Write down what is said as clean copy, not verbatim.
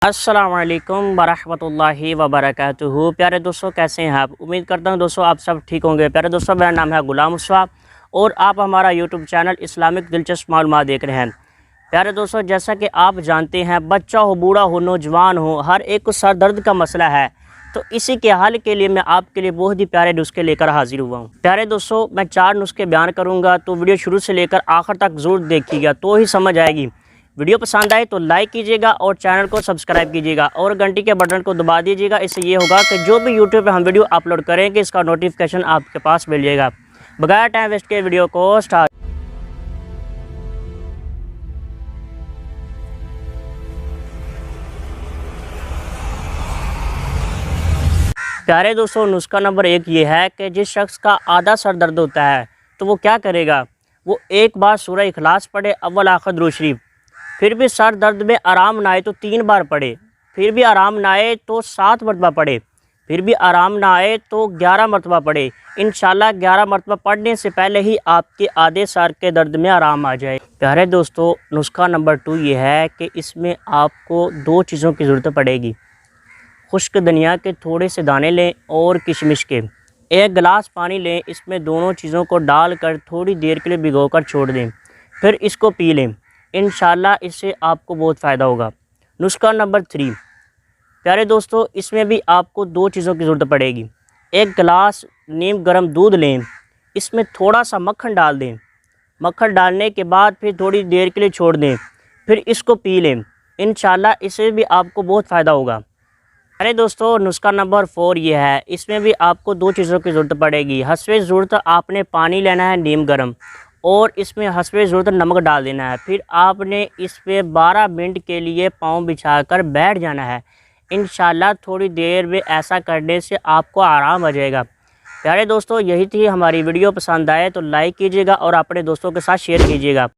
अस्सलामुअलैकुम वरहमतुल्लाहि वबरकातुहू। प्यारे दोस्तों, कैसे हैं आप? उम्मीद करता हूं दोस्तों आप सब ठीक होंगे। प्यारे दोस्तों, मेरा नाम है गुलाम मुस्तफ़ा और आप हमारा यूट्यूब चैनल इस्लामिक दिलचस्प मालूमात देख रहे हैं। प्यारे दोस्तों, जैसा कि आप जानते हैं, बच्चा हो, बूढ़ा हो, नौजवान हो, हर एक को सर दर्द का मसला है। तो इसी के हल के लिए मैं आपके लिए बहुत ही प्यारे नुस्खे लेकर हाजिर हुआ हूँ। प्यारे दोस्तों, मैं 4 नुस्खे बयान करूँगा, तो वीडियो शुरू से लेकर आखिर तक ज़रूर देखिएगा, तो ही समझ आएगी। वीडियो पसंद आए तो लाइक कीजिएगा और चैनल को सब्सक्राइब कीजिएगा और घंटी के बटन को दबा दीजिएगा। इससे ये होगा कि जो भी यूट्यूब पे हम वीडियो अपलोड करेंगे इसका नोटिफिकेशन आपके पास मिल जाएगा। बगैर टाइम वेस्ट के वीडियो को स्टार्ट। प्यारे दोस्तों, नुस्खा नंबर 1 ये है कि जिस शख्स का आधा सर दर्द होता है तो वो क्या करेगा, वो एक बार सूरह इखलास पढ़े, अव्वल आखिर दुरूद शरीफ। फिर भी सर दर्द में आराम ना आए तो 3 बार पढ़े। फिर भी आराम ना आए तो 7 मरतबा पढ़े। फिर भी आराम ना आए तो 11 मरतबा पढ़े। इंशाल्लाह 11 मरतबा पढ़ने से पहले ही आपके आधे सर के दर्द में आराम आ जाए। प्यारे दोस्तों, नुस्खा नंबर 2 ये है कि इसमें आपको 2 चीज़ों की ज़रूरत पड़ेगी। खुश्क धनिया के थोड़े से दाने लें और किशमिश के 1 गिलास पानी लें। इसमें दोनों चीज़ों को डालकर थोड़ी देर के लिए भिगोकर छोड़ दें, फिर इसको पी लें। इंशाल्लाह इससे आपको बहुत फ़ायदा होगा। नुस्खा नंबर 3, प्यारे दोस्तों, इसमें भी आपको 2 चीज़ों की ज़रूरत पड़ेगी। 1 गिलास नीम गर्म दूध लें, इसमें थोड़ा सा मक्खन डाल दें। मक्खन डालने के बाद फिर थोड़ी देर के लिए छोड़ दें, फिर इसको पी लें। इंशाल्लाह इससे भी आपको बहुत फ़ायदा होगा। अरे दोस्तों, नुस्खा नंबर 4 ये है, इसमें भी आपको 2 चीज़ों की ज़रूरत पड़ेगी। हस्बे ज़रूरत आपने पानी लेना है नीम गर्म और इसमें हस्बे ज़रूरत नमक डाल देना है। फिर आपने इस पे 12 मिनट के लिए पाँव बिछाकर बैठ जाना है। इंशाल्लाह थोड़ी देर में ऐसा करने से आपको आराम आ जाएगा। प्यारे दोस्तों, यही थी हमारी वीडियो। पसंद आए तो लाइक कीजिएगा और अपने दोस्तों के साथ शेयर कीजिएगा।